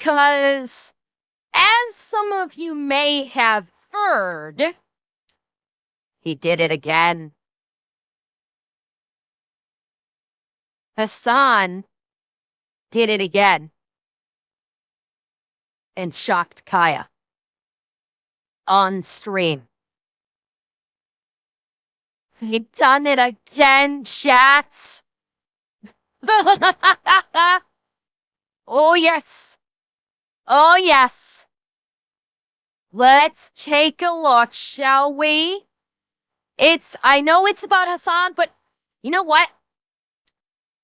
Because, as some of you may have heard, he did it again. Hassan did it again and shocked Kaya on stream. He done it again, chat. Oh, yes. Oh, yes. Let's take a look, shall we? I know it's about Hassan, but you know what?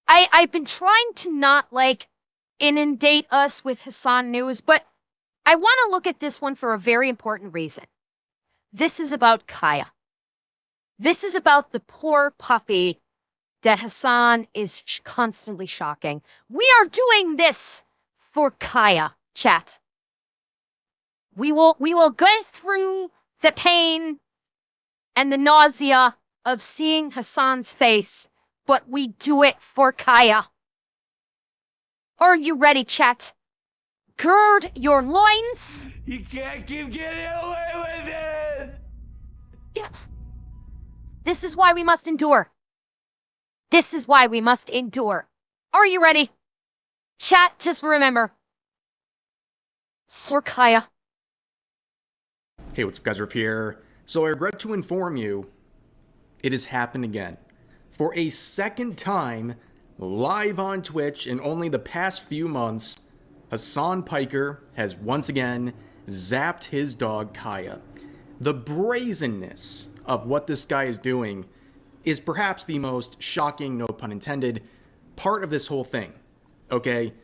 I've been trying to not, inundate us with Hassan news, but I want to look at this one for a very important reason. This is about Kaya. This is about the poor puppy that Hassan is constantly shocking. We are doing this for Kaya, chat. We will go through the pain and the nausea of seeing Hassan's face, but we do it for Kaya. Are you ready, chat? Gird your loins. You can't keep getting away with it! Yes. This is why we must endure. This is why we must endure. Are you ready? Chat, just remember. For Kaya. Hey, what's up, guys? Riff here. So I regret to inform you, it has happened again. For a second time, live on Twitch in only the past few months, Hassan Piker has once again zapped his dog Kaya. The brazenness of what this guy is doing is perhaps the most shocking, no pun intended, part of this whole thing. Okay?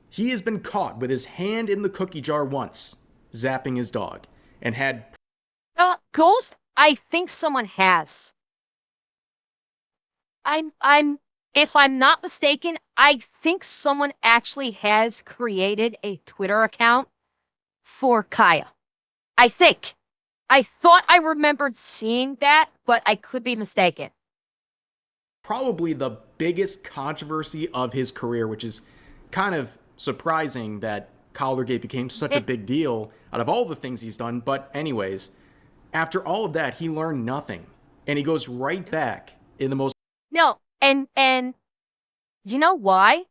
He has been caught with his hand in the cookie jar once, zapping his dog, and had... Ghost? I think someone has. If I'm not mistaken, I think someone actually has created a Twitter account for Kaya. I think. I thought I remembered seeing that, but I could be mistaken. Probably the biggest controversy of his career, which is kind of surprising that Collargate became such a big deal out of all the things he's done. But anyways, after all of that, he learned nothing. And he goes right back in the most... No, and you know why?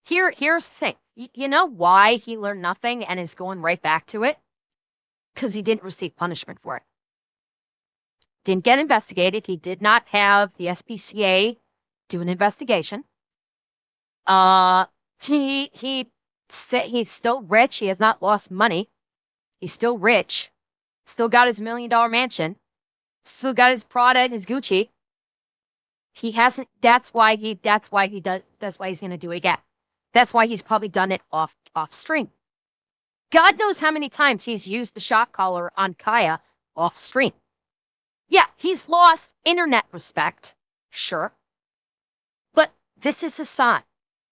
Here's the thing. You know why he learned nothing and is going right back to it? Because he didn't receive punishment for it. Didn't get investigated. He did not have the SPCA do an investigation. He's still rich. He has not lost money. He's still rich. Still got his $1 million mansion. Still got his Prada and his Gucci. He hasn't. That's why he's gonna do it again. That's why he's probably done it off stream. God knows how many times he's used the shock collar on Kaya off stream. Yeah, he's lost internet respect, sure. But this is Hassan.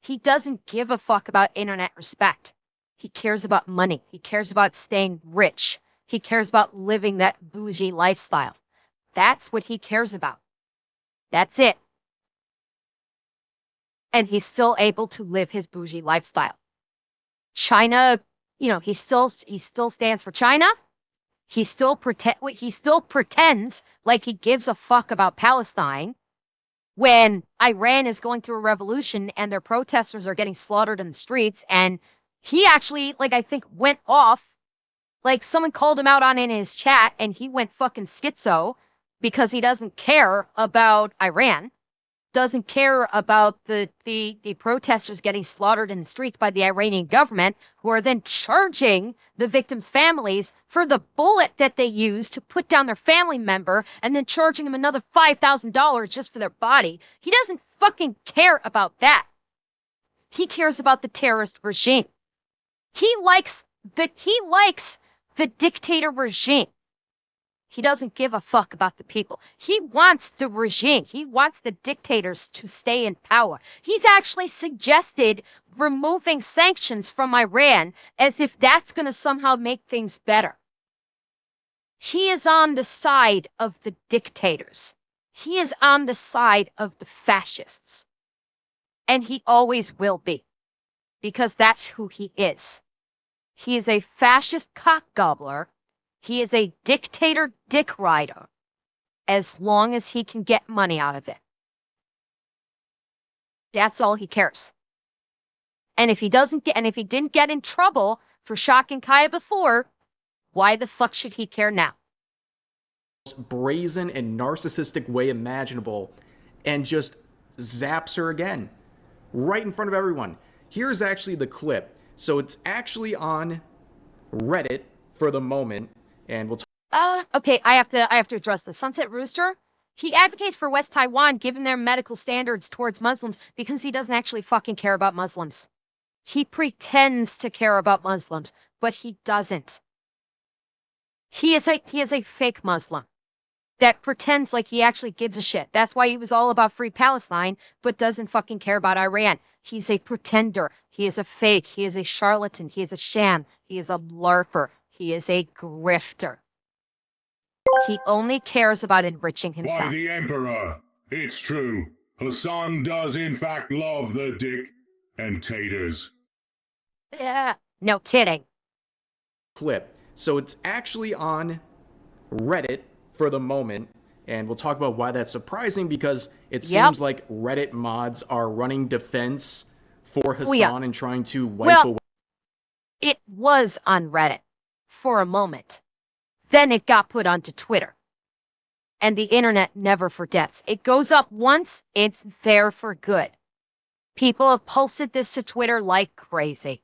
He doesn't give a fuck about internet respect. He cares about money. He cares about staying rich. He cares about living that bougie lifestyle. That's what he cares about. That's it. And he's still able to live his bougie lifestyle. China, he still stands for China. He still pretends like he gives a fuck about Palestine when Iran is going through a revolution and their protesters are getting slaughtered in the streets. And he actually, I think, went off. Someone called him out in his chat and he went fucking schizo because he doesn't care about Iran, doesn't care about the protesters getting slaughtered in the streets by the Iranian government, who are then charging the victims' families for the bullet that they used to put down their family member and then charging them another $5,000 just for their body. He doesn't fucking care about that. He cares about the terrorist regime. He likes the dictator regime. He doesn't give a fuck about the people. He wants the regime. He wants the dictators to stay in power. He's actually suggested removing sanctions from Iran as if that's going to somehow make things better. He is on the side of the dictators. He is on the side of the fascists. And he always will be. Because that's who he is. He is a fascist cock gobbler. He is a dictator dick rider. As long as he can get money out of it. That's all he cares. And if he didn't get in trouble for shocking Kaya before, why the fuck should he care now? Brazen and narcissistic way imaginable, and just zaps her again. Right in front of everyone. Here's actually the clip. So it's actually on Reddit for the moment, and we'll talk. Okay, I have to address the Sunset Rooster. He advocates for West Taiwan given their medical standards towards Muslims because he doesn't actually fucking care about Muslims. He pretends to care about Muslims, but he doesn't. He is a fake Muslim that pretends like he actually gives a shit. That's why he was all about free Palestine, but doesn't fucking care about Iran. He's a pretender. He is a fake. He is a charlatan. He is a sham. He is a larper. He is a grifter. He only cares about enriching himself. By the Emperor, it's true. Hassan does in fact love the dick and taters. Yeah, no kidding. Clip. So it's actually on Reddit for the moment, and we'll talk about why that's surprising because it seems like Reddit mods are running defense for Hassan and trying to wipe away. It was on Reddit for a moment. Then it got put onto Twitter. And the internet never forgets. It goes up once, it's there for good. People have posted this to Twitter like crazy.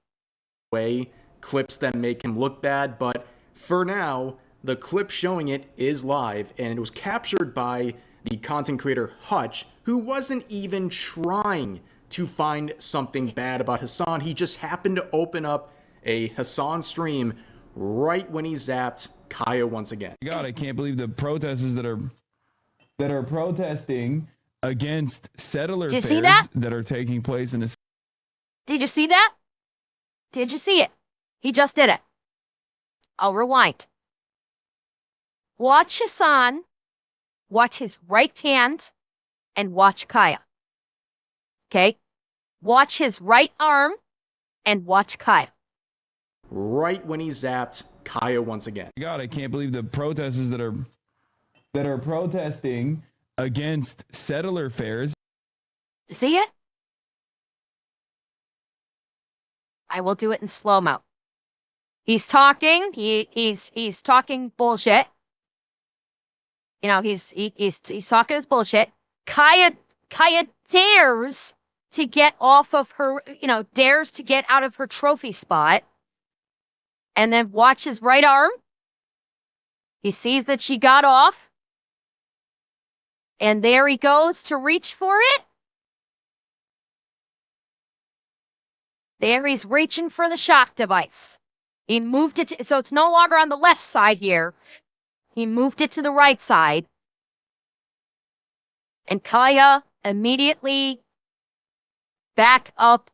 Clips that make him look bad, but for now, the clip showing it is live, and it was captured by the content creator Hutch, who wasn't even trying to find something bad about Hassan. He just happened to open up a Hassan stream right when he zapped Kaya once again. God, I can't believe the protesters that are protesting against settler fairs that are taking place in a... Did you see that? Did you see it? He just did it. I'll rewind. Watch Hassan, watch his right hand, and watch Kaya. Okay? Watch his right arm, and watch Kaya. Right when he zapped Kaya once again. God, I can't believe the protesters that are protesting against settler fairs. See it? I will do it in slow-mo. He's talking. He's talking bullshit. You know, he's talking his bullshit. Kaya dares to get off of her, dares to get out of her trophy spot. And then watch his right arm. He sees that she got off. And there he goes to reach for it. There he's reaching for the shock device. He moved it so it's no longer on the left side here. He moved it to the right side. And Kaya immediately back up.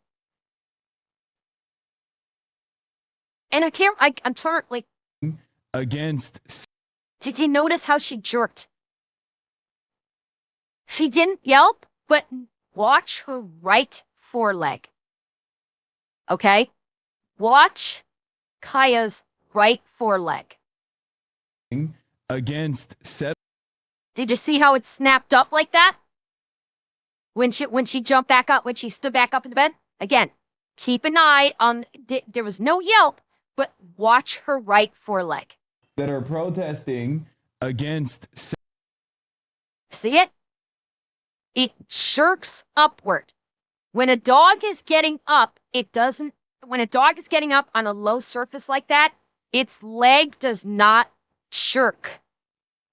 And I'm trying, like... Against... Did you notice how she jerked? She didn't yelp, but watch her right foreleg. Okay? Watch Kaya's right foreleg. Against... Did you see how it snapped up like that? When she jumped back up, when she stood back up in the bed? Again, keep an eye on... There was no yelp, but watch her right foreleg. That are protesting against... See it? It jerks upward. When a dog is getting up, when a dog is getting up on a low surface like that, its leg does not jerk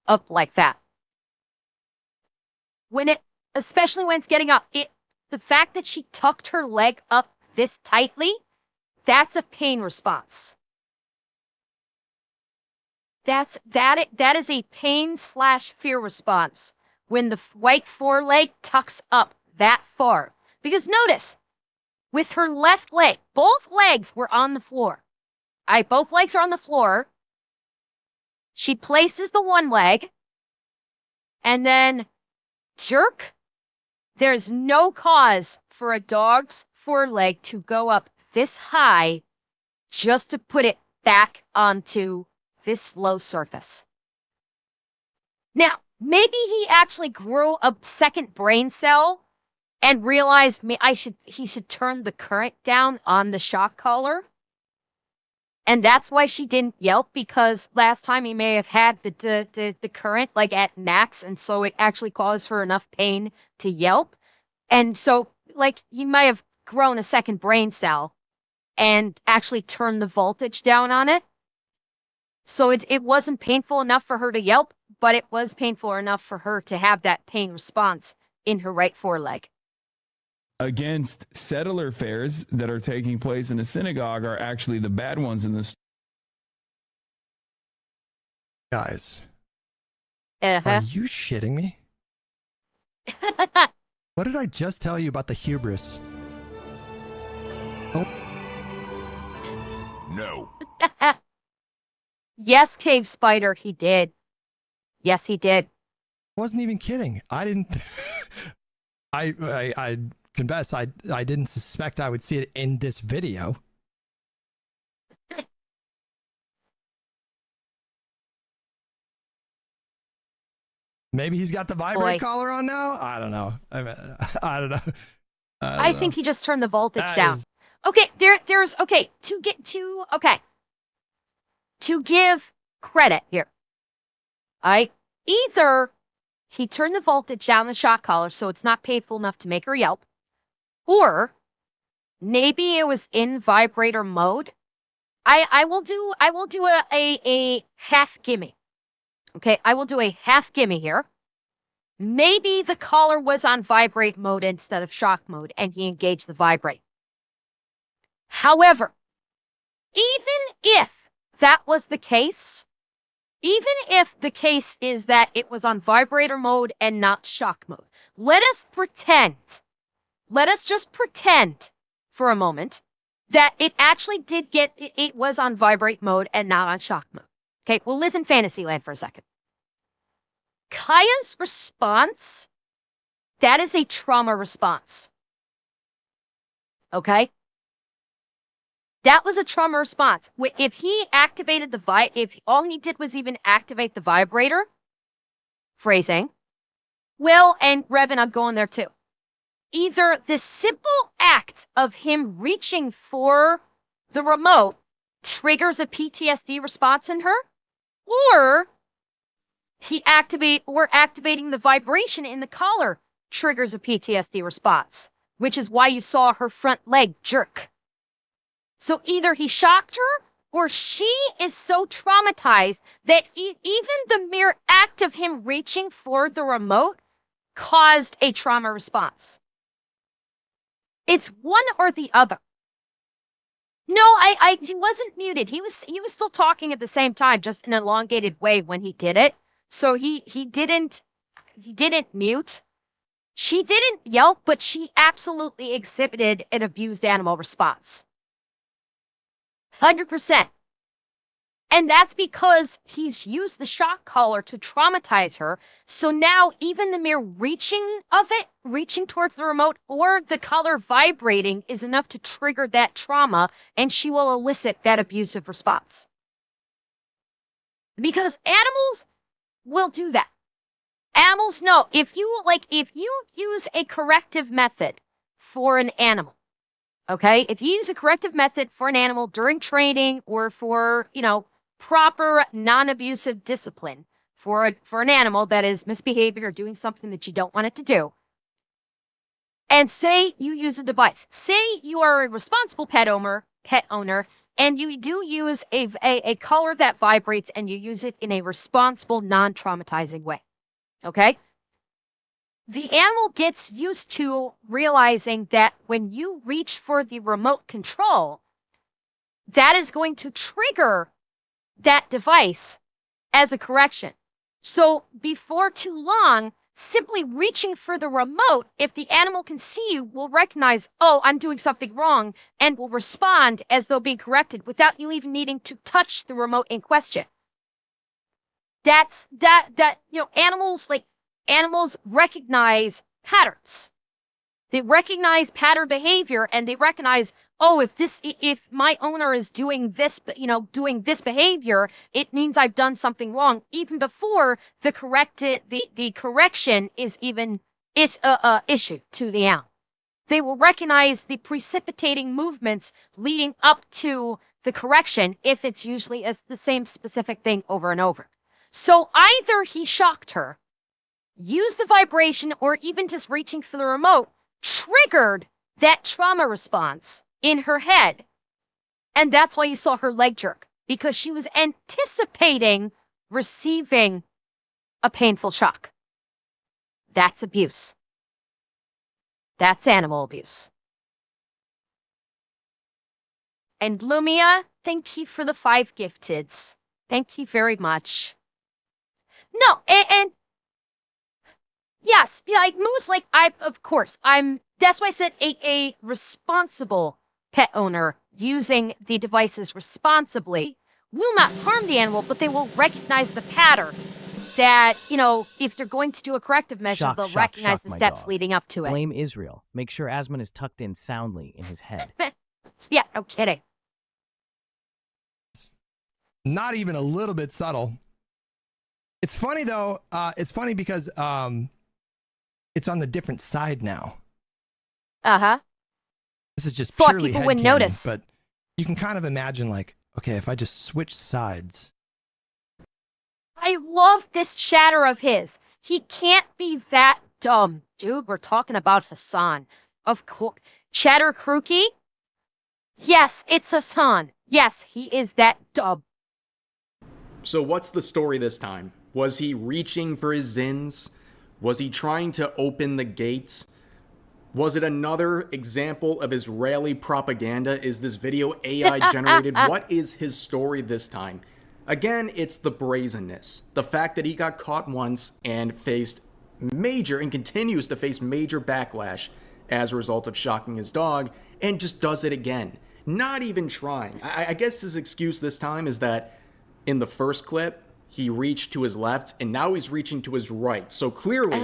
up like that. Especially when it's getting up, the fact that she tucked her leg up this tightly, that's a pain response. That is a pain/fear response when the right foreleg tucks up that far. Because notice, with her left leg, both legs were on the floor. Both legs are on the floor. She places the one leg, and then jerk. There's no cause for a dog's foreleg to go up this high just to put it back onto this low surface. Now, maybe he actually grew a second brain cell and realized he should turn the current down on the shock collar. And that's why she didn't yelp, because last time he may have had the current like at max, and so it actually caused her enough pain to yelp. And so like he might have grown a second brain cell and actually turned the voltage down on it. So it wasn't painful enough for her to yelp, but it was painful enough for her to have that pain response in her right foreleg. Against settler fairs that are taking place in a synagogue are actually the bad ones in this. Guys, Uh-huh. are you shitting me? What did I just tell you about the hubris? Oh. No. Yes, Cave Spider, he did. Yes, he did. Wasn't even kidding. I didn't. I confess, I didn't suspect I would see it in this video. Maybe he's got the vibrate collar on now. I don't know. I don't know. I think he just turned the voltage down. Okay, there's okay to give credit here. Either he turned the voltage down the shock collar so it's not painful enough to make her yelp, or maybe it was in vibrator mode. I will do a half gimme. Okay, I will do a half gimme here. Maybe the collar was on vibrate mode instead of shock mode, and he engaged the vibrate. However, even if that was the case, even if the case is that it was on vibrator mode and not shock mode, let us just pretend for a moment that it actually it was on vibrate mode and not on shock mode. Okay, we'll live in Fantasyland for a second. Kaya's response, that is a trauma response. Okay? That was a trauma response. If he activated if all he did was even activate the vibrator, phrasing, well, and Revan, I'm going there too. Either the simple act of him reaching for the remote triggers a PTSD response in her, or activating the vibration in the collar triggers a PTSD response, which is why you saw her front leg jerk. So either he shocked her, or she is so traumatized that even the mere act of him reaching for the remote caused a trauma response. It's one or the other. No, he wasn't muted. He was still talking at the same time, just in an elongated way when he did it. So he didn't mute. She didn't yelp, but she absolutely exhibited an abused animal response. 100%. And that's because he's used the shock collar to traumatize her. So now even the mere reaching towards the remote or the collar vibrating is enough to trigger that trauma, and she will elicit that abusive response. Because animals will do that. Animals know if you use a corrective method for an animal, okay? If you use a corrective method for an animal during training or for, proper non-abusive discipline for an animal that is misbehaving or doing something that you don't want it to do, and say you use a device, say you are a responsible pet owner, and you do use a collar that vibrates and you use it in a responsible, non-traumatizing way, okay? The animal gets used to realizing that when you reach for the remote control, that is going to trigger that device as a correction. So before too long, simply reaching for the remote, if the animal can see you, will recognize, oh, I'm doing something wrong, and will respond as though being corrected without you even needing to touch the remote in question. Animals recognize patterns. They recognize pattern behavior, and they recognize, oh, if my owner is doing this, doing this behavior, it means I've done something wrong, even before the correction is even issued to the animal. They will recognize the precipitating movements leading up to the correction if it's usually the same specific thing over and over. So either he shocked her, used the vibration, or even just reaching for the remote triggered that trauma response in her head. And that's why you saw her leg jerk, because she was anticipating receiving a painful shock. That's abuse. That's animal abuse. And Lumia, thank you for the 5 gifteds. Thank you very much. No, and yes, like Moose, like that's why I said a responsible pet owner using the devices responsibly will not harm the animal, but they will recognize the pattern that, if they're going to do a corrective measure, they'll recognize the steps leading up to it. Blame Israel. Make sure Asmon is tucked in soundly in his head. Yeah, no kidding. Not even a little bit subtle. It's funny, though. It's funny because it's on the different side now. Uh-huh. This is just Thought purely people wouldn't headcanon, notice. But you can kind of imagine, like, okay, if I just switch sides. I love this chatter of his. He can't be that dumb. Dude, we're talking about Hassan. Of course. Chatter Krookie? Yes, it's Hassan. Yes, he is that dumb. So what's the story this time? Was he reaching for his Zins? Was he trying to open the gates? Was it another example of Israeli propaganda? Is this video AI generated? What is his story this time? Again, it's the brazenness. The fact that he got caught once and faced major, and continues to face major backlash as a result of shocking his dog, and just does it again. Not even trying. I guess his excuse this time is that in the first clip, he reached to his left, and now he's reaching to his right. So clearly,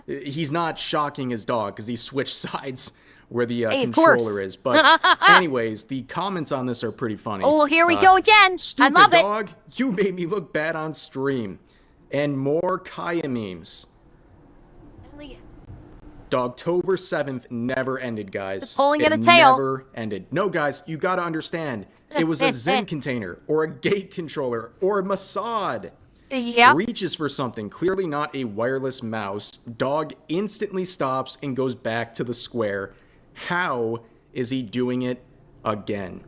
he's not shocking his dog because he switched sides where the controller is. But anyways, the comments on this are pretty funny. Oh, here we go again. Stupid I love dog, you made me look bad on stream. And more Kaya memes. Dogtober 7th never ended, guys. Pulling at a tail. Never ended. No, guys, you gotta understand. It was a Zen container, or a gate controller, or a Mossad. Yeah. Reaches for something, clearly not a wireless mouse. Dog instantly stops and goes back to the square. How is he doing it again?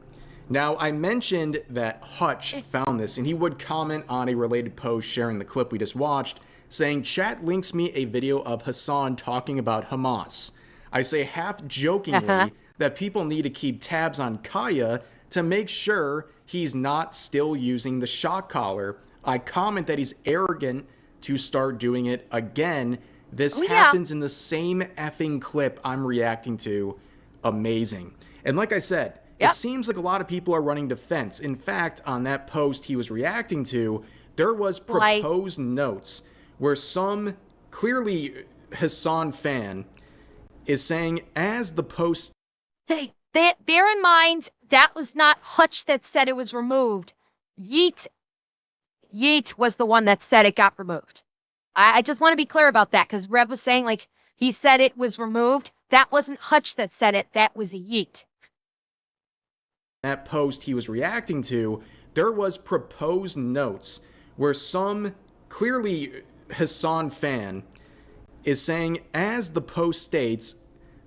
Now, I mentioned that Hutch found this, and he would comment on a related post sharing the clip we just watched, saying, "Chat links me a video of Hassan talking about Hamas." I say half-jokingly that people need to keep tabs on Kaya to make sure he's not still using the shock collar. I comment that he's arrogant to start doing it again. This happens in the same effing clip I'm reacting to. Amazing. And like I said, it seems like a lot of people are running defense. In fact, on that post he was reacting to, there was proposed notes where some clearly Hassan fan is saying, as the post... Hey, bear in mind, that was not Hutch that said it was removed. Yeet was the one that said it got removed. I just want to be clear about that, because Rev was saying, like, he said it was removed. That wasn't Hutch that said it. That was Yeet. That post he was reacting to, there was proposed notes where some clearly Hassan fan is saying, as the post states,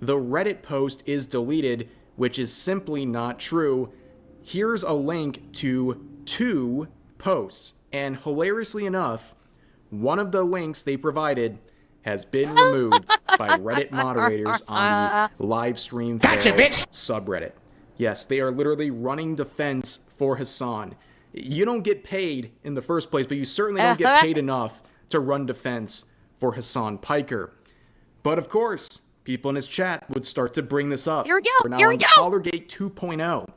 the Reddit post is deleted, which is simply not true. Here's a link to 2 posts, and hilariously enough, one of the links they provided has been removed by Reddit moderators on the live stream subreddit. Yes, they are literally running defense for Hassan. You don't get paid in the first place, but you certainly don't get paid enough to run defense for Hassan Piker. But of course, people in his chat would start to bring this up. Here we go. We're now on Collargate 2.0,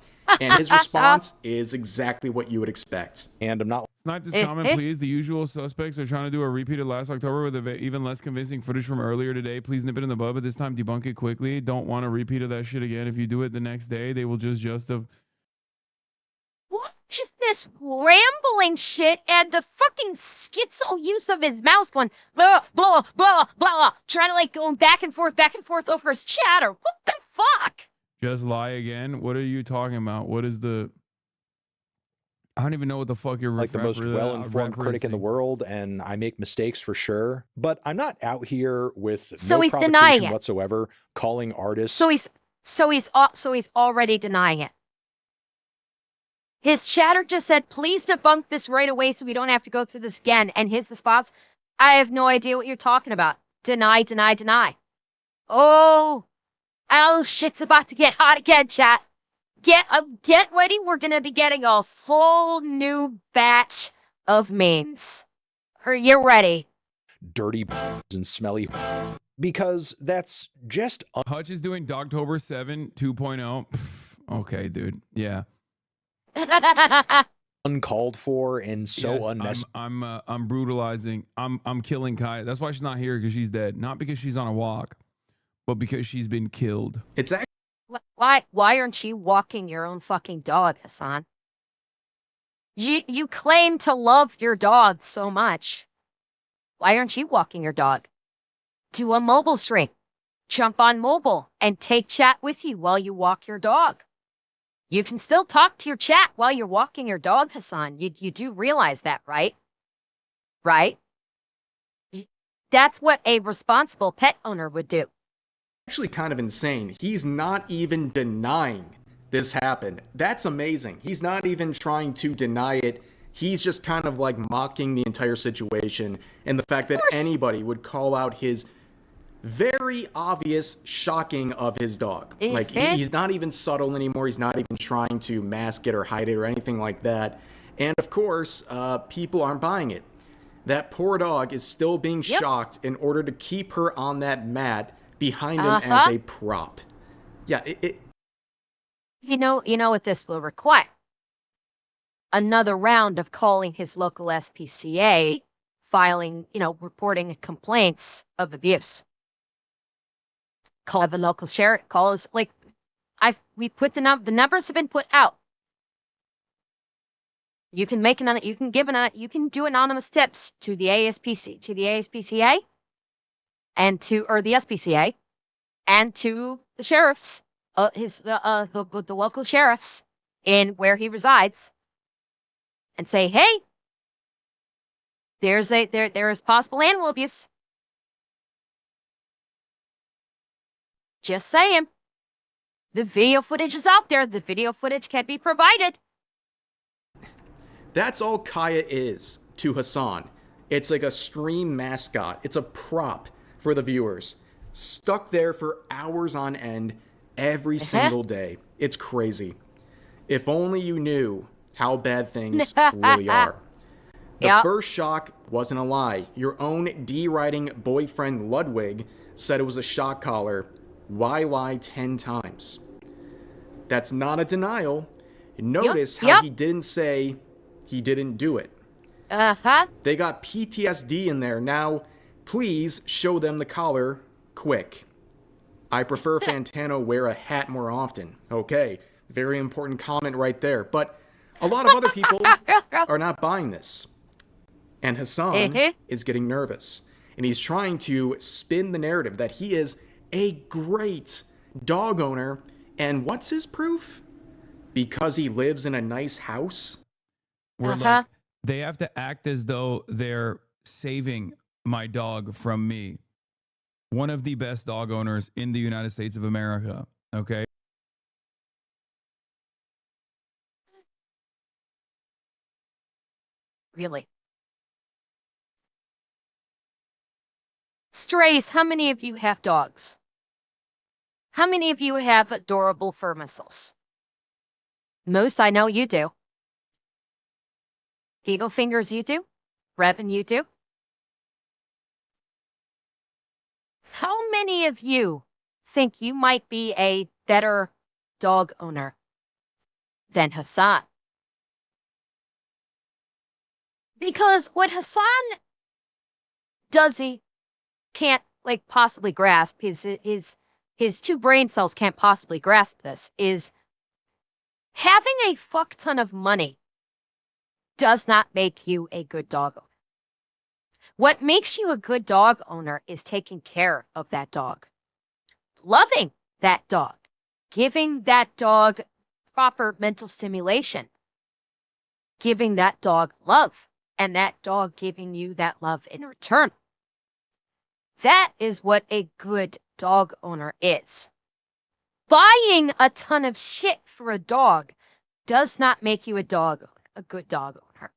and his response is exactly what you would expect. And I'm not Snipe this comment, please. The usual suspects are trying to do a repeat of last October with even less convincing footage from earlier today. Please nip it in the bud, but this time debunk it quickly. Don't want a repeat of that shit again. If you do it the next day, they will just What? Just this rambling shit and the fucking schizo use of his mouth going blah, blah, blah, blah, trying to like going back and forth over his chatter. What the fuck? just lie again. What are you talking about? What is the... I don't even know what the fuck you're like the most well-informed critic in the world, and I make mistakes for sure. But I'm not out here with no he's denying provocation it whatsoever, calling artists. So he's already denying it. His chatter just said, "Please debunk this right away, so we don't have to go through this again." And his response, "I have no idea what you're talking about. Deny, deny, deny." Oh, shit's about to get hot again, chat. Get ready. We're gonna be getting a whole new batch of memes. Are you ready? Dirty and smelly, because that's just Hutch is doing Dogtober 7 2.0. Okay, dude. Yeah. uncalled for and so unnecessary. I'm brutalizing. I'm killing Kai. That's why she's not here, because she's dead. Not because she's on a walk, but because she's been killed. It's actually Why aren't you walking your own fucking dog, Hassan? You claim to love your dog so much. Why aren't you walking your dog? Do a mobile stream. Jump on mobile and take chat with you while you walk your dog. You can still talk to your chat while you're walking your dog, Hassan. You do realize that, right? Right? That's what a responsible pet owner would do. actually kind of insane. He's not even denying this happened. That's amazing. He's not even trying to deny it. He's just kind of like mocking the entire situation and the fact that anybody would call out his very obvious shocking of his dog. Like, he's not even subtle anymore. He's not even trying to mask it or hide it or anything like that. And of course, people aren't buying it. That poor dog is still being shocked in order to keep her on that mat behind him as a prop. Yeah, You know what this will require? Another round of calling his local SPCA, filing, reporting complaints of abuse. Call the local sheriff. We put the numbers have been put out. You can do anonymous tips to the ASPCA, and to the SPCA, and to the sheriffs, the local sheriffs in where he resides, and say, hey, there is possible animal abuse. Just saying. The video footage is out there. The video footage can be provided. that's all Kaya is to Hassan. It's like a stream mascot. It's a prop for the viewers. Stuck there for hours on end every single day. It's crazy. If only you knew how bad things really are. The first shock wasn't a lie. Your own D-writing boyfriend Ludwig said it was a shock collar. Why lie 10 times? That's not a denial. Notice how he didn't say he didn't do it. They got PTSD in there. Now, please show them the collar quick. I prefer Fantano wear a hat more often. Okay, very important comment right there. But a lot of other people are not buying this. And Hassan is getting nervous. And he's trying to spin the narrative that he is a great dog owner. And what's his proof? Because he lives in a nice house? Like, they have to act as though they're saving my dog from me. One of the best dog owners in the United States of America. Okay. Really? Strays, how many of you have dogs? How many of you have adorable fur missiles? Moose, I know you do. Eagle Fingers, you do. Revan, you do. How many of you think you might be a better dog owner than Hassan? Because what Hassan does, he can't like possibly grasp, his two brain cells can't possibly grasp this, is having a fuck ton of money does not make you a good dog owner. What makes you a good dog owner is taking care of that dog, loving that dog, giving that dog proper mental stimulation, giving that dog love, and that dog giving you that love in return. That is what a good dog owner is. Buying a ton of shit for a dog does not make you a good dog owner.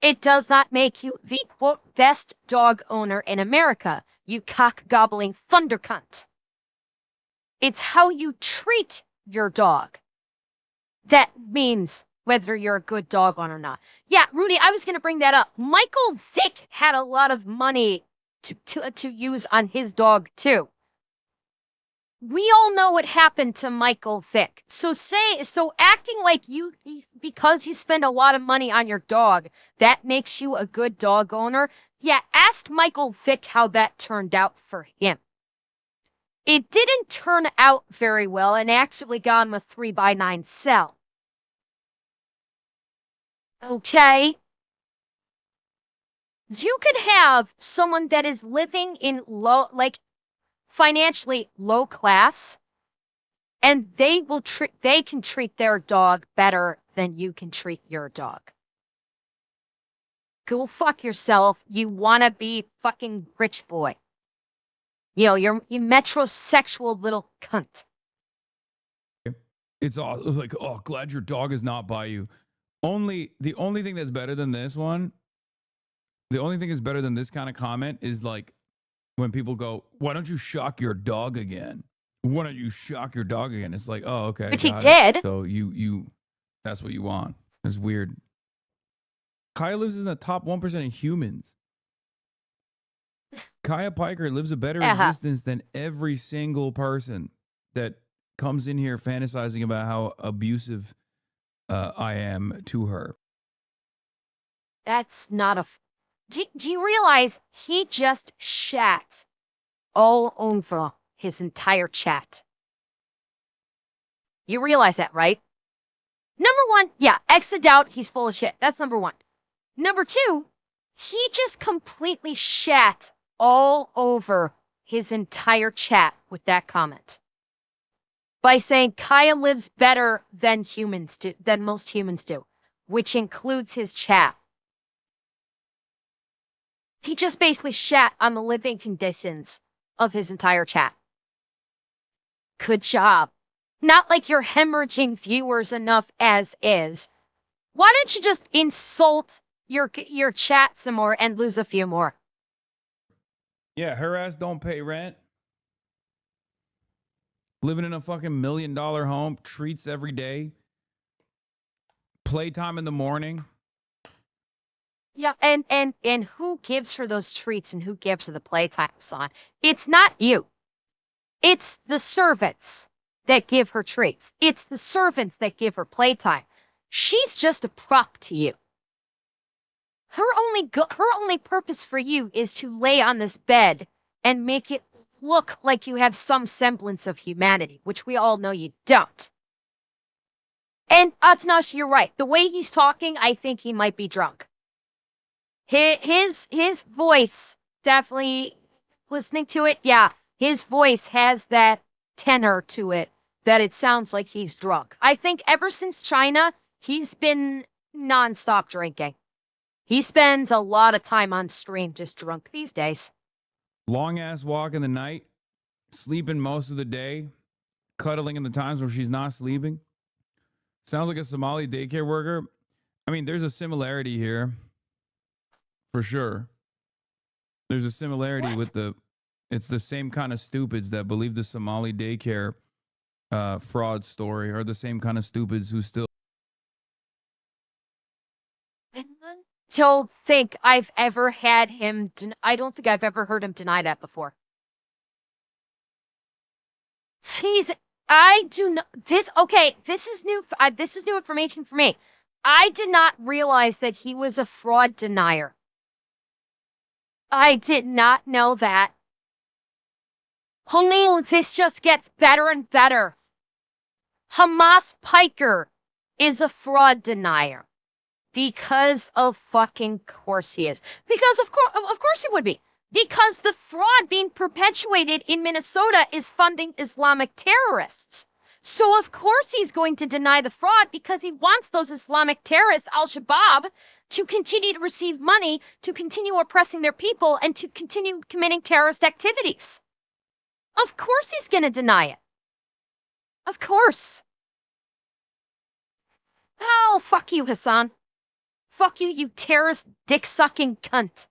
It does not make you the, quote, best dog owner in America, you cock-gobbling thunder cunt. It's how you treat your dog that means whether you're a good dog owner or not. Yeah, Rudy, I was going to bring that up. Michael Vick had a lot of money to use on his dog, too. We all know what happened to Michael Vick. So acting like because you spend a lot of money on your dog, that makes you a good dog owner. Yeah, ask Michael Vick how that turned out for him. It didn't turn out very well and actually got him a 3x9 cell. Okay? You could have someone that is living in financially low class, and they can treat their dog better than you can treat your dog. Go fuck yourself. You wanna be fucking rich boy. You know, you metrosexual little cunt. It's like, oh, glad your dog is not by you. The only thing that's better than this one, the only thing that's better than this kind of comment is like when people go, why don't you shock your dog again? Why don't you shock your dog again? It's like, oh, okay. Which he did. So you that's what you want. It's weird. Kaya lives in the top 1% of humans. Kaya Piker lives a better existence than every single person that comes in here fantasizing about how abusive I am to her. That's not a... Do you realize he just shat all over his entire chat? You realize that, right? Number one, yeah, exit out, he's full of shit. That's number one. Number two, he just completely shat all over his entire chat with that comment. By saying Kaya lives better than most humans do, which includes his chat. He just basically shat on the living conditions of his entire chat. Good job. Not like you're hemorrhaging viewers enough as is. Why don't you just insult your chat some more and lose a few more? Yeah, her ass don't pay rent. Living in a fucking $1 million home, treats every day. Playtime in the morning. Yeah, and who gives her those treats and who gives her the playtime, son? It's not you. It's the servants that give her treats. It's the servants that give her playtime. She's just a prop to you. Her only purpose for you is to lay on this bed and make it look like you have some semblance of humanity, which we all know you don't. And Atsunashi, you're right. The way he's talking, I think he might be drunk. His voice, definitely listening to it, yeah, his voice has that tenor to it that it sounds like he's drunk. I think ever since China, he's been nonstop drinking. He spends a lot of time on stream just drunk these days. Long ass walk in the night, sleeping most of the day, cuddling in the times where she's not sleeping. Sounds like a Somali daycare worker. I mean, there's a similarity here. For sure. There's a similarity with it's the same kind of stupids that believe the Somali daycare fraud story are the same kind of stupids who still don't think I've ever had him. I don't think I've ever heard him deny that before. I do not. Okay, this is new. This is new information for me. I did not realize that he was a fraud denier. I did not know that. Only this just gets better and better. Hamas Piker is a fraud denier. Because of fucking course he is. Because of course he would be. Because the fraud being perpetuated in Minnesota is funding Islamic terrorists. So of course he's going to deny the fraud because he wants those Islamic terrorists, Al-Shabaab, to continue to receive money, to continue oppressing their people, and to continue committing terrorist activities. Of course he's going to deny it. Of course. Oh, fuck you, Hassan. Fuck you, you terrorist dick-sucking cunt.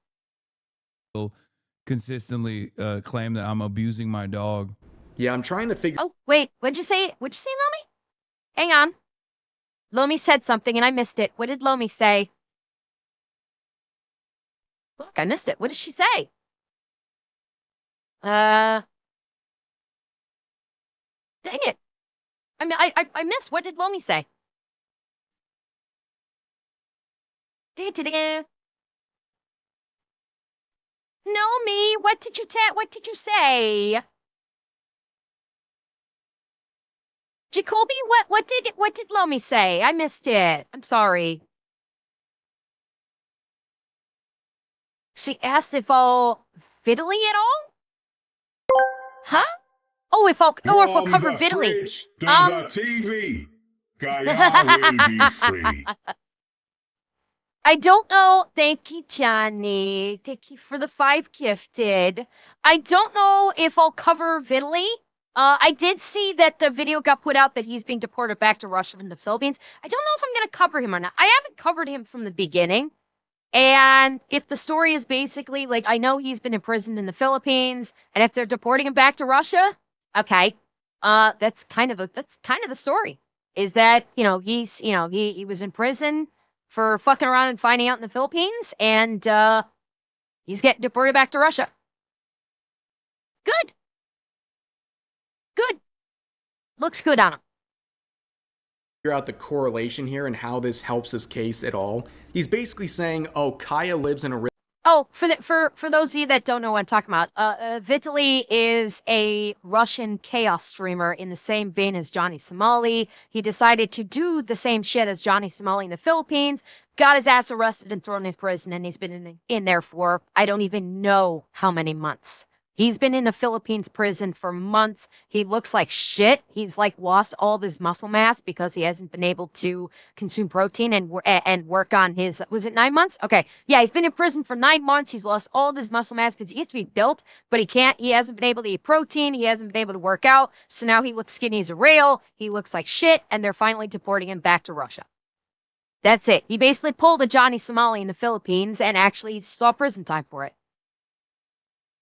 Consistently claim that I'm abusing my dog. Yeah, I'm trying to figure. Oh, wait, what'd you say? What'd you say, Lomi? Hang on. Lomi said something and I missed it. What did Lomi say? Look, I missed it. What did she say? Dang it. I mean, I missed. What did Lomi say? Lomi, what did you say? Jacoby, what did Lomi say? I missed it. I'm sorry. She asked if I'll fiddly at all? Huh? Oh, if I'll cover fiddly. The TV. Gaia will be free. I don't know. Thank you, Johnny. Thank you for the 5 gifted. I don't know if I'll cover Vitaly. I did see that the video got put out that he's being deported back to Russia from the Philippines. I don't know if I'm going to cover him or not. I haven't covered him from the beginning. And if the story is basically, like, I know he's been imprisoned in the Philippines, and if they're deporting him back to Russia, okay, that's kind of the story. Is that, he was in prison for fucking around and finding out in the Philippines, and he's getting deported back to Russia. Good. Good. Looks good on him. Figure out the correlation here and how this helps his case at all. He's basically saying, oh, Kaya lives in a... Oh, for those of you that don't know what I'm talking about, Vitaly is a Russian chaos streamer in the same vein as Johnny Somali. He decided to do the same shit as Johnny Somali in the Philippines, got his ass arrested and thrown in prison, and he's been in there for, I don't even know how many months. He's been in the Philippines prison for months. He looks like shit. He's like lost all of his muscle mass because he hasn't been able to consume protein and work on his, was it 9 months? Okay. Yeah, he's been in prison for 9 months. He's lost all of his muscle mass because he used to be built, but he can't. He hasn't been able to eat protein. He hasn't been able to work out. So now he looks skinny as a rail. He looks like shit, and they're finally deporting him back to Russia. That's it. He basically pulled a Johnny Somali in the Philippines and actually saw prison time for it.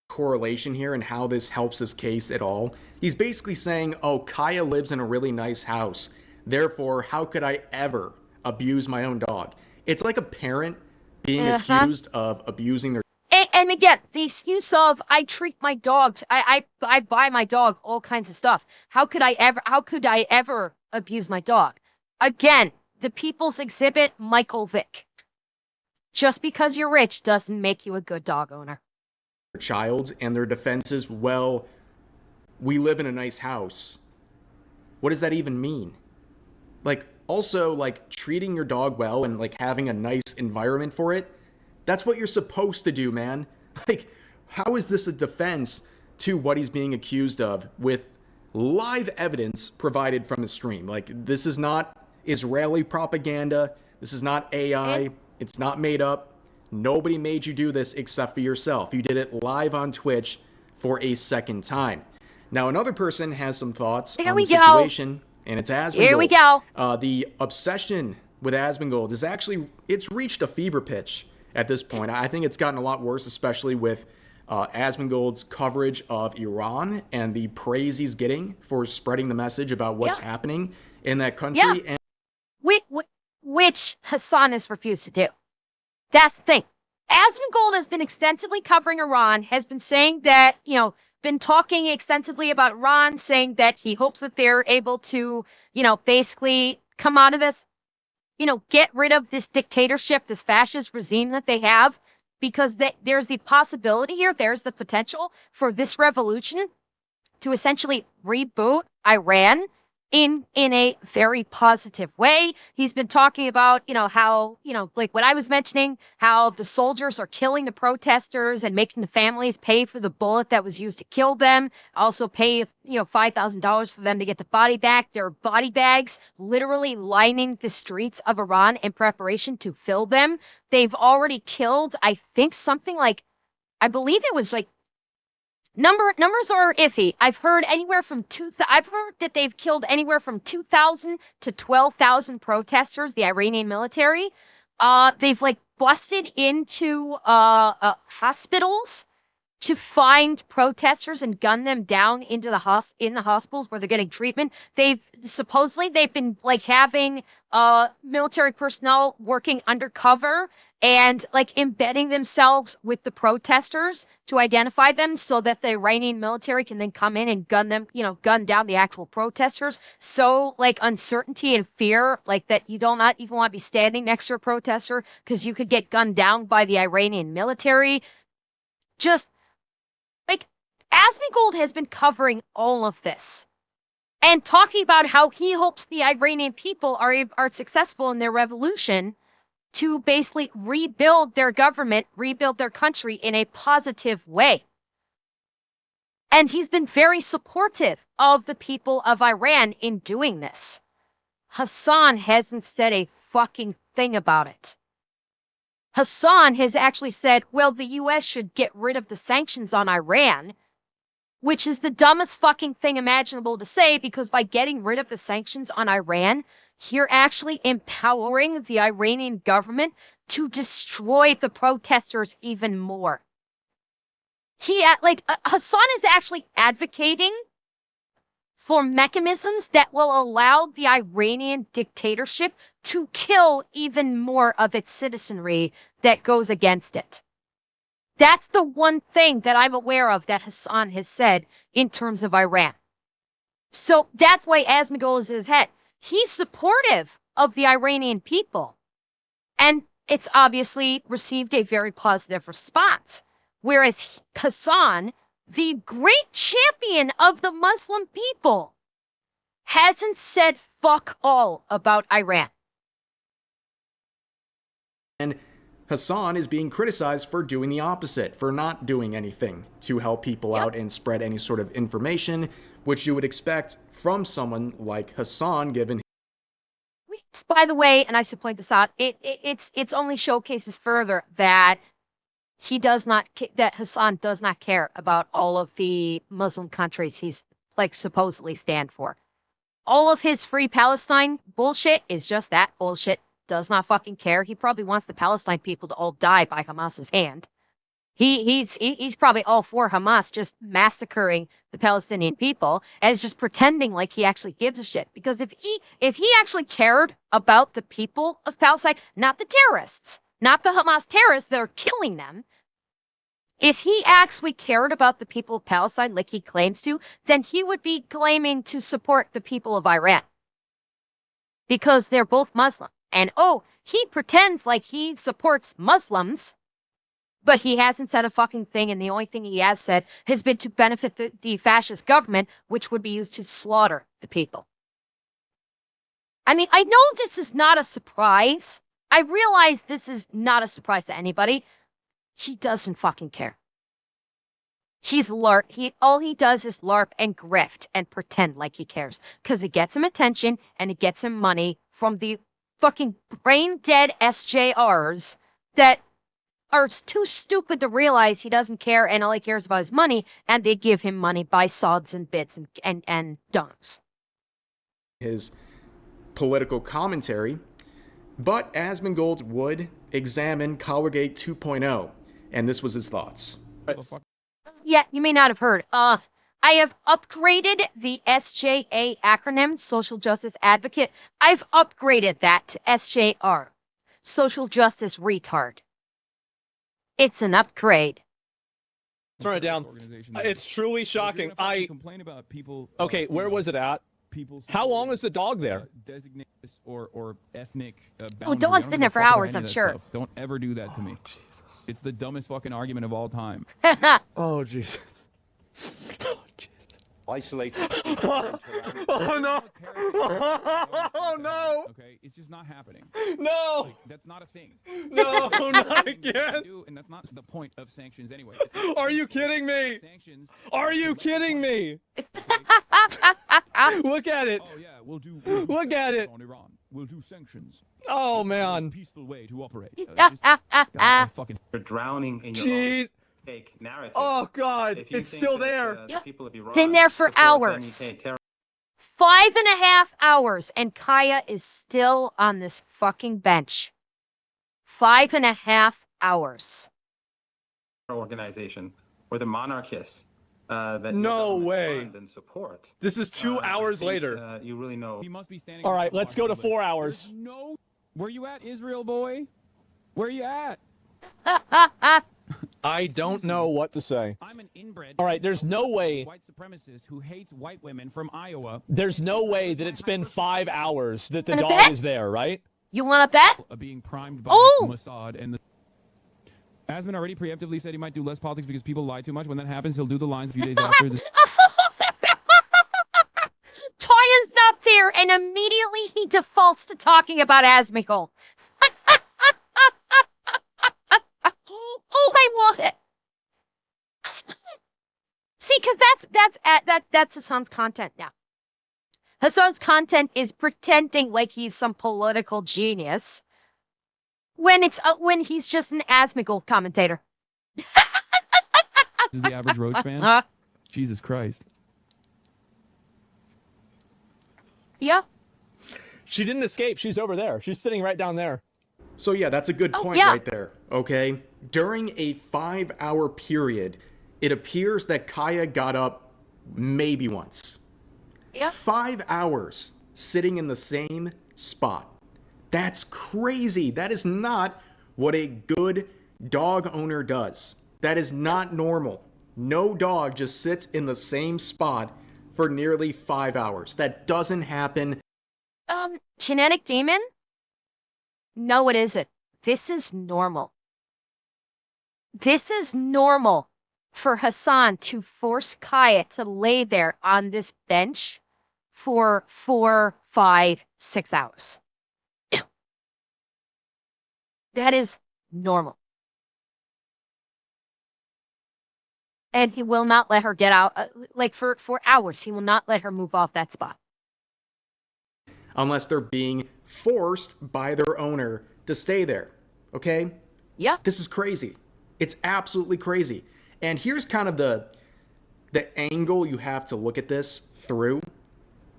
Correlation here and how this helps his case at all. He's basically saying, oh, Kaya lives in a really nice house. Therefore, how could I ever abuse my own dog? It's like a parent being accused of abusing their... And again, the excuse of, I treat my dogs, I buy my dog all kinds of stuff. How could I ever abuse my dog? Again, the People's Exhibit, Michael Vick. Just because you're rich doesn't make you a good dog owner. Child, and their defense is, well, we live in a nice house. What does that even mean? Like, also, like, treating your dog well and, like, having a nice environment for it, that's what you're supposed to do, man. Like, how is this a defense to what he's being accused of with live evidence provided from the stream? Like, this is not Israeli propaganda. This is not AI. It's not made up. Nobody made you do this except for yourself. You did it live on Twitch for a second time. Now, another person has some thoughts on the situation, and it's Asmongold. Here we go. The obsession with Asmongold is actually, it's reached a fever pitch at this point. I think it's gotten a lot worse, especially with Asmongold's coverage of Iran and the praise he's getting for spreading the message about what's happening in that country. Yeah. Which Hassan has refused to do. That's the thing. Asmongold has been extensively covering Iran, has been saying that, been talking extensively about Iran, saying that he hopes that they're able to, basically come out of this. get rid of this dictatorship, this fascist regime that they have, because there's the possibility here, there's the potential for this revolution to essentially reboot Iran in a very positive way. He's been talking about, how, like what I was mentioning, how the soldiers are killing the protesters and making the families pay for the bullet that was used to kill them. Also pay, $5,000 for them to get the body back. There are body bags literally lining the streets of Iran in preparation to fill them. They've already killed, I think, something like, I believe it was like, numbers are iffy. I've heard that they've killed anywhere from 2,000 to 12,000 protesters, the Iranian military. They've like busted into hospitals to find protesters and gun them down into in the hospitals where they're getting treatment. They've been like having military personnel working undercover and like embedding themselves with the protesters to identify them so that the Iranian military can then come in and gun down the actual protesters. So like uncertainty and fear, like that you do not even want to be standing next to a protester because you could get gunned down by the Iranian military. Just like Asmongold has been covering all of this and talking about how he hopes the Iranian people are successful in their revolution to basically rebuild their government, rebuild their country in a positive way. And he's been very supportive of the people of Iran in doing this. Hassan hasn't said a fucking thing about it. Hassan has actually said, well, the US should get rid of the sanctions on Iran, which is the dumbest fucking thing imaginable to say, because by getting rid of the sanctions on Iran, you're actually empowering the Iranian government to destroy the protesters even more. Hassan is actually advocating for mechanisms that will allow the Iranian dictatorship to kill even more of its citizenry that goes against it. That's the one thing that I'm aware of that Hassan has said in terms of Iran. So that's why Asmongold is in his head. He's supportive of the Iranian people. And it's obviously received a very positive response. Whereas Hassan, the great champion of the Muslim people, hasn't said fuck all about Iran. And Hassan is being criticized for doing the opposite, for not doing anything to help people out and spread any sort of information, which you would expect from someone like Hassan, given. By the way, and I should point this out, it's only showcases further that that Hassan does not care about all of the Muslim countries he's like supposedly stand for. All of his free Palestine bullshit is just that bullshit. Does not fucking care. He probably wants the Palestine people to all die by Hamas's hand. He's probably all for Hamas just massacring the Palestinian people and is just pretending like he actually gives a shit. Because if he actually cared about the people of Palestine, not the terrorists, not the Hamas terrorists that are killing them, if he actually cared about the people of Palestine like he claims to, then he would be claiming to support the people of Iran. Because they're both Muslim. And he pretends like he supports Muslims, but he hasn't said a fucking thing, and the only thing he has said has been to benefit the fascist government, which would be used to slaughter the people. I mean, I know this is not a surprise. I realize this is not a surprise to anybody. He doesn't fucking care. All he does is LARP and grift and pretend like he cares, because it gets him attention and it gets him money from the fucking brain-dead SJRs that are too stupid to realize he doesn't care and all he cares about is money, and they give him money by sods and bits and don'ts. His political commentary, but Asmongold would examine Colorgate 2.0, and this was his thoughts. Yeah, you may not have heard. I have upgraded the SJA acronym, Social Justice Advocate. I've upgraded that to SJR, Social Justice Retard. It's an upgrade. Turn it down. It's truly shocking. Complain about people. Okay, where was it at? people's. How long is the dog there? Designate or ethnic. Oh, dog's been there for hours, I'm sure. Don't ever do that to me. It's the dumbest fucking argument of all time. Oh, Jesus. Isolate. Oh, no. Oh, no. Okay, it's just not happening. No. Like, that's not a thing. No, not again. And that's not the point of sanctions anyway. Are you kidding me? Sanctions. Are you kidding me? Look at it. Oh, yeah, we'll do Look at it. on Iran. We'll do sanctions. Oh, man. Peaceful way to operate. Fucking. You're drowning in your Jeez. own fake narrative. Oh, God. It's still there. People of Iran Been there for support hours. them, 5.5 hours, and Kaya is still on this fucking bench. 5.5 hours. organization or the monarchists that No way. and support. This is 2 hours later. You really know. He must be standing. All right, let's go to 4 hours. No. Where you at, Israel boy? Where you at? I don't know what to say. I'm an inbred. All right, there's no way. White supremacist who hates white women from Iowa. There's no way that it's been 5 hours that the Wanna dog bet? is there, right? You want to bet? Being primed by Oh! Mossad and the. Asmon already preemptively said he might do less politics because people lie too much. When that happens, he'll do the lines a few days after this. Toya's not there, and immediately he defaults to talking about Asmongold. Oh, I want it. See, because that's Hassan's content now. Hassan's content is pretending like he's some political genius when he's just an Asmongold commentator. This is the average Roach fan. Jesus Christ. Yeah. She didn't escape. She's over there. She's sitting right down there. So yeah, that's a good point right there, okay? During a 5-hour period, it appears that Kaya got up maybe once. Yeah. 5 hours sitting in the same spot. That's crazy. That is not what a good dog owner does. That is not normal. No dog just sits in the same spot for nearly 5 hours. That doesn't happen. Genetic demon? No, it isn't. This is normal. This is normal for Hassan to force Kaya to lay there on this bench for 4, 5, 6 hours. That is normal. And he will not let her get out, like for hours. He will not let her move off that spot. Unless they're being forced by their owner to stay there, okay? Yeah. This is crazy. It's absolutely crazy. And here's kind of the angle you have to look at this through.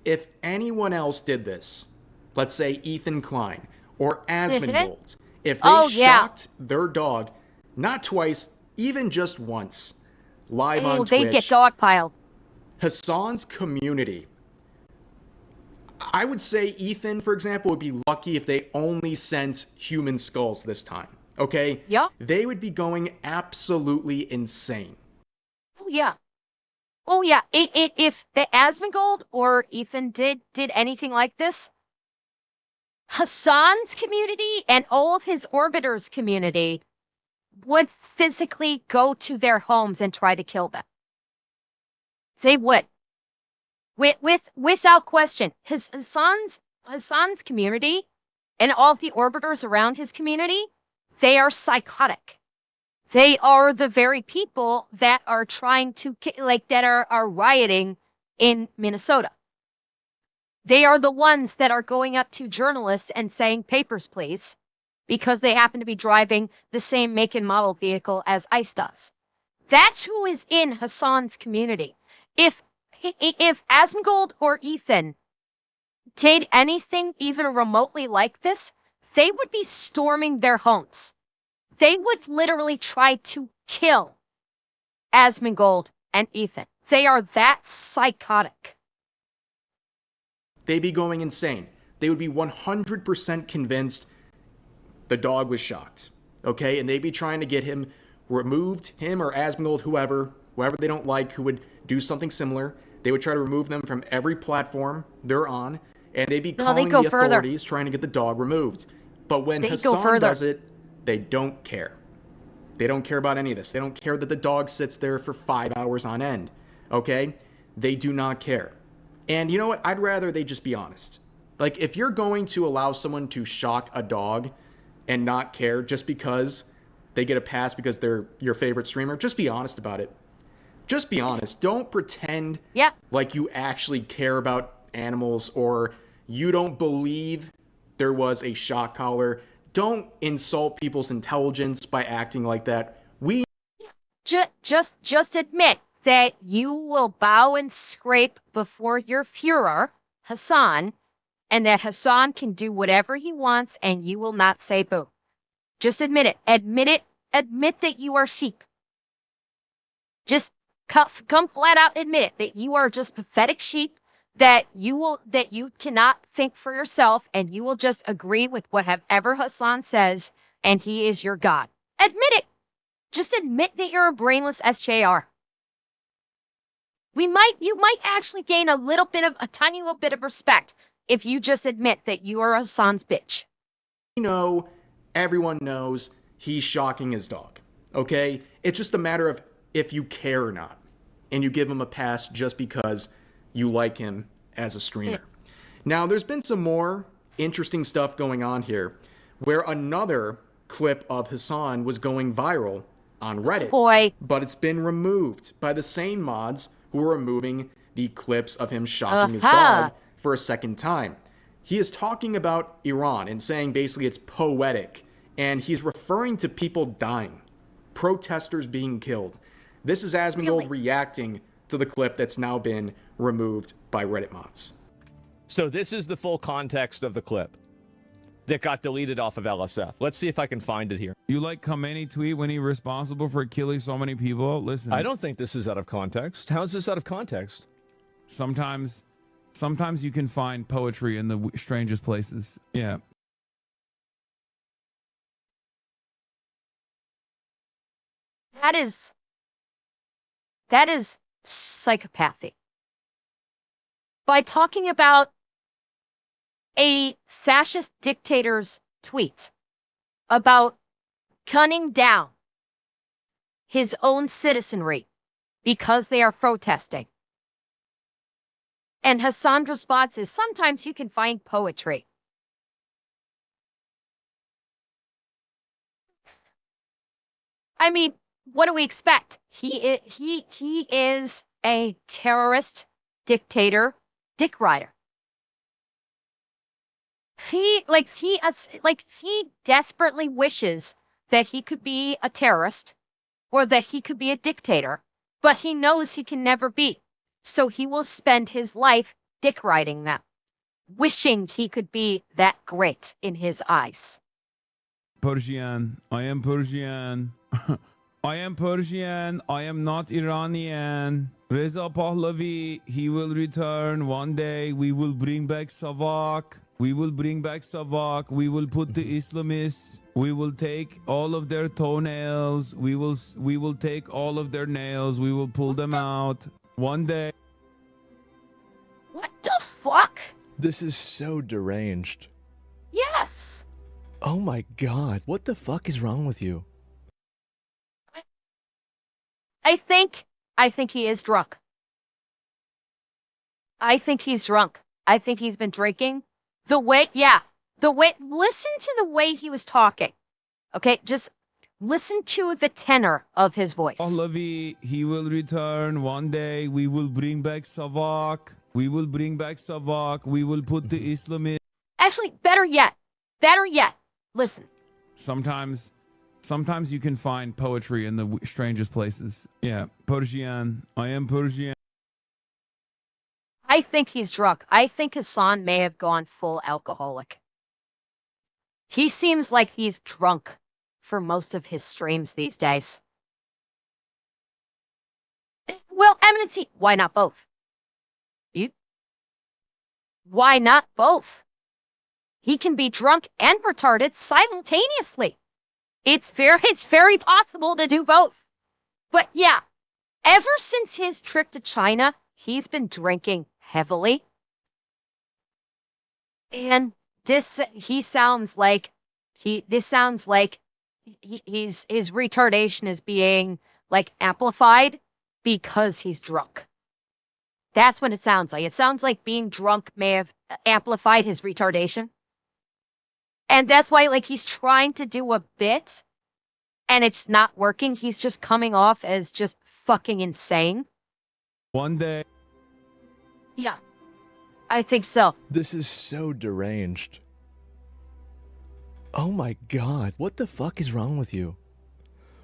If anyone else did this, let's say Ethan Klein or Asmongold, if they shocked their dog, not twice, even just once, live on Twitch, they'd get dogpiled. Hassan's community, I would say Ethan, for example, would be lucky if they only sent human skulls this time. Okay? Yeah. They would be going absolutely insane. Oh, yeah. Oh, yeah. If the Asmongold or Ethan did anything like this, Hassan's community and all of his Orbiters' community would physically go to their homes and try to kill them. They would. Without question. Hassan's community and all of the Orbiters around his community, they are psychotic. They are the very people that are trying to, that are rioting in Minnesota. They are the ones that are going up to journalists and saying, papers, please, because they happen to be driving the same make and model vehicle as ICE does. That's who is in Hassan's community. If Asmongold or Ethan did anything even remotely like this, they would be storming their homes. They would literally try to kill Asmongold and Ethan. They are that psychotic. They'd be going insane. They would be 100% convinced the dog was shocked. Okay? And they'd be trying to get him removed, him or Asmongold, whoever they don't like, who would do something similar. They would try to remove them from every platform they're on, and they'd be No, calling they go the further. authorities trying to get the dog removed. But when They go Hassan further. does it, they don't care. They don't care about any of this. They don't care that the dog sits there for 5 hours on end. Okay? They do not care. And you know what? I'd rather they just be honest. Like, if you're going to allow someone to shock a dog and not care just because they get a pass because they're your favorite streamer, just be honest about it. Just be honest. Don't pretend like you actually care about animals or you don't believe there was a shock collar. Don't insult people's intelligence by acting like that. Just admit that you will bow and scrape before your Führer, Hassan, and that Hassan can do whatever he wants and you will not say boo. Just admit it. Admit it. Admit that you are sheep. Just come flat out admit it, that you are just pathetic sheep, that you cannot think for yourself and you will just agree with whatever Hassan says and he is your God. Admit it. Just admit that you're a brainless SJR. You might actually gain a tiny little bit of respect if you just admit that you are Hassan's bitch. Everyone knows he's shocking his dog. Okay? It's just a matter of if you care or not. And you give him a pass just because you like him as a streamer. Now, there's been some more interesting stuff going on here where another clip of Hassan was going viral on Reddit. But it's been removed by the same mods who are removing the clips of him shocking his dog for a second time. He is talking about Iran and saying basically it's poetic. And he's referring to people dying, protesters being killed. This is Asmongold reacting to the clip that's now been removed by Reddit mods. So this is the full context of the clip that got deleted off of LSF. Let's see if I can find it here. You like Khamenei tweet when he's responsible for killing so many people? Listen. I don't think this is out of context. How is this out of context? Sometimes you can find poetry in the strangest places. Yeah. That is psychopathy. By talking about a fascist dictator's tweet about gunning down his own citizenry because they are protesting. And Hassan's response is, sometimes you can find poetry. I mean, what do we expect? He is a terrorist, dictator, dick rider. He desperately wishes that he could be a terrorist or that he could be a dictator, but he knows he can never be. So he will spend his life dick riding them, wishing he could be that great in his eyes. Persian. I am Persian. I am Persian. I am not Iranian. Reza Pahlavi, he will return one day. We will bring back Savak. We will bring back Savak. We will put the Islamists. We will take all of their toenails. We will take all of their nails. We will pull them out one day. What the fuck? This is so deranged. Yes. Oh my god. What the fuck is wrong with you? I think he is drunk. I think he's drunk. I think he's been drinking. Listen to the way he was talking. Okay, just listen to the tenor of his voice. Pahlavi, he will return one day. We will bring back Savak. We will bring back Savak. We will put the Islamists. Actually, better yet, listen. Sometimes you can find poetry in the strangest places. Yeah, Persian. I am Persian. I think he's drunk. I think Hassan may have gone full alcoholic. He seems like he's drunk for most of his streams these days. Well, Eminency, why not both? Why not both? He can be drunk and retarded simultaneously. It's very possible to do both. But yeah, ever since his trip to China, he's been drinking heavily. And this sounds like his retardation is being like amplified because he's drunk. That's what it sounds like. It sounds like being drunk may have amplified his retardation. And that's why, like, he's trying to do a bit and it's not working. He's just coming off as just fucking insane. One day. Yeah, I think so. This is so deranged. Oh my god, what the fuck is wrong with you?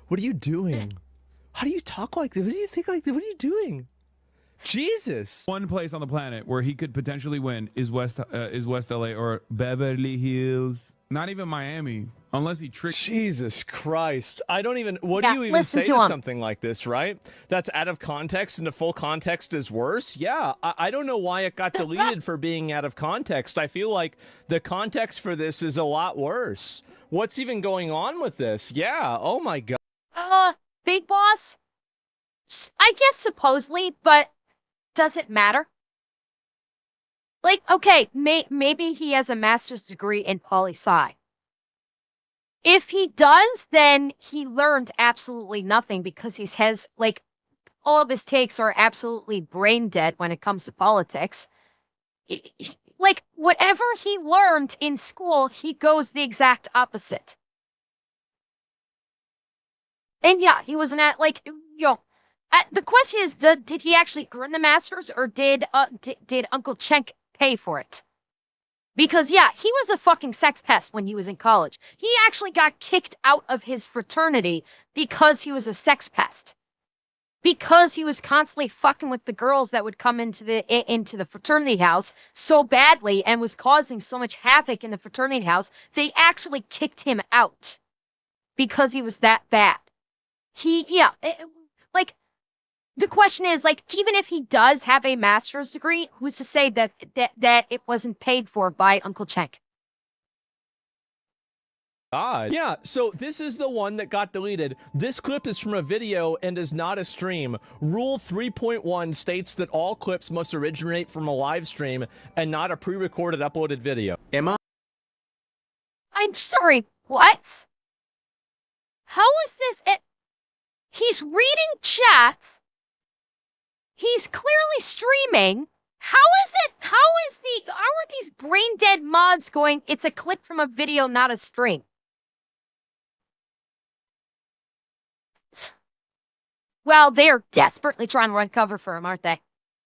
What are you doing? How do you talk like this? What do you think like this? What are you doing? Jesus. One place on the planet where he could potentially win is West LA or Beverly Hills. Not even Miami, unless he tricks. Jesus Christ. I don't even, what do you even say to something like this, right? That's out of context and the full context is worse? Yeah, I don't know why it got deleted for being out of context. I feel like the context for this is a lot worse. What's even going on with this? Yeah, oh my God. Big Boss? I guess supposedly, but does it matter? Like, okay, maybe he has a master's degree in poli-sci. If he does, then he learned absolutely nothing because he has, like, all of his takes are absolutely brain dead when it comes to politics. Like, whatever he learned in school, he goes the exact opposite. And yeah, he was the question is, did he actually earn the master's or did Uncle Chenk pay for it? Because yeah, he was a fucking sex pest when he was in college. He actually got kicked out of his fraternity because he was a sex pest. Because he was constantly fucking with the girls that would come into the fraternity house so badly and was causing so much havoc in the fraternity house, they actually kicked him out because he was that bad. The question is, like, even if he does have a master's degree, who's to say that it wasn't paid for by Uncle Chenk? God. Yeah, so this is the one that got deleted. This clip is from a video and is not a stream. Rule 3.1 states that all clips must originate from a live stream and not a pre-recorded uploaded video. I'm sorry, what? How is this? He's reading chats. He's clearly streaming. How are these brain dead mods going, it's a clip from a video, not a stream? Well, they're desperately trying to run cover for him, aren't they?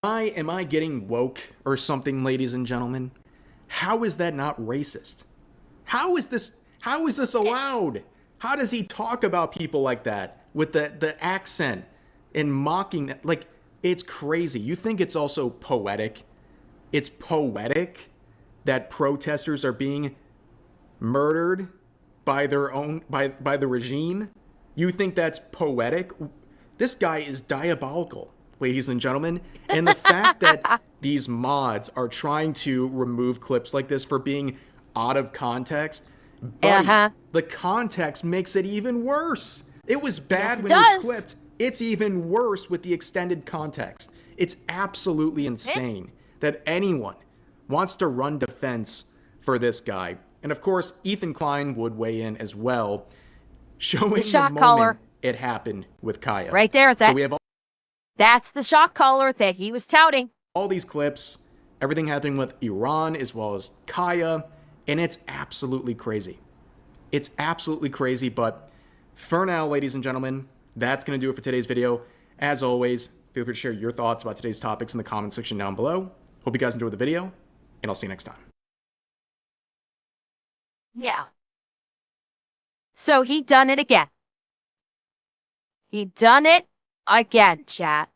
Am I getting woke or something, ladies and gentlemen? How is that not racist? How is this allowed? How does he talk about people like that with the accent and mocking? Like, it's crazy. You think it's also poetic? It's poetic that protesters are being murdered by the regime? You think that's poetic? This guy is diabolical, ladies and gentlemen. And the fact that these mods are trying to remove clips like this for being out of context, buddy, the context makes it even worse. It was bad when it was clipped. It's even worse with the extended context. It's absolutely insane that anyone wants to run defense for this guy. And of course, Ethan Klein would weigh in as well, showing the moment collar. It happened with Kaya. Right there. That's the shock collar that he was touting. All these clips, everything happening with Iran as well as Kaya, and it's absolutely crazy. It's absolutely crazy, but for now, ladies and gentlemen, that's going to do it for today's video. As always, feel free to share your thoughts about today's topics in the comment section down below. Hope you guys enjoyed the video, and I'll see you next time. Yeah. So he done it again. He done it again, chat.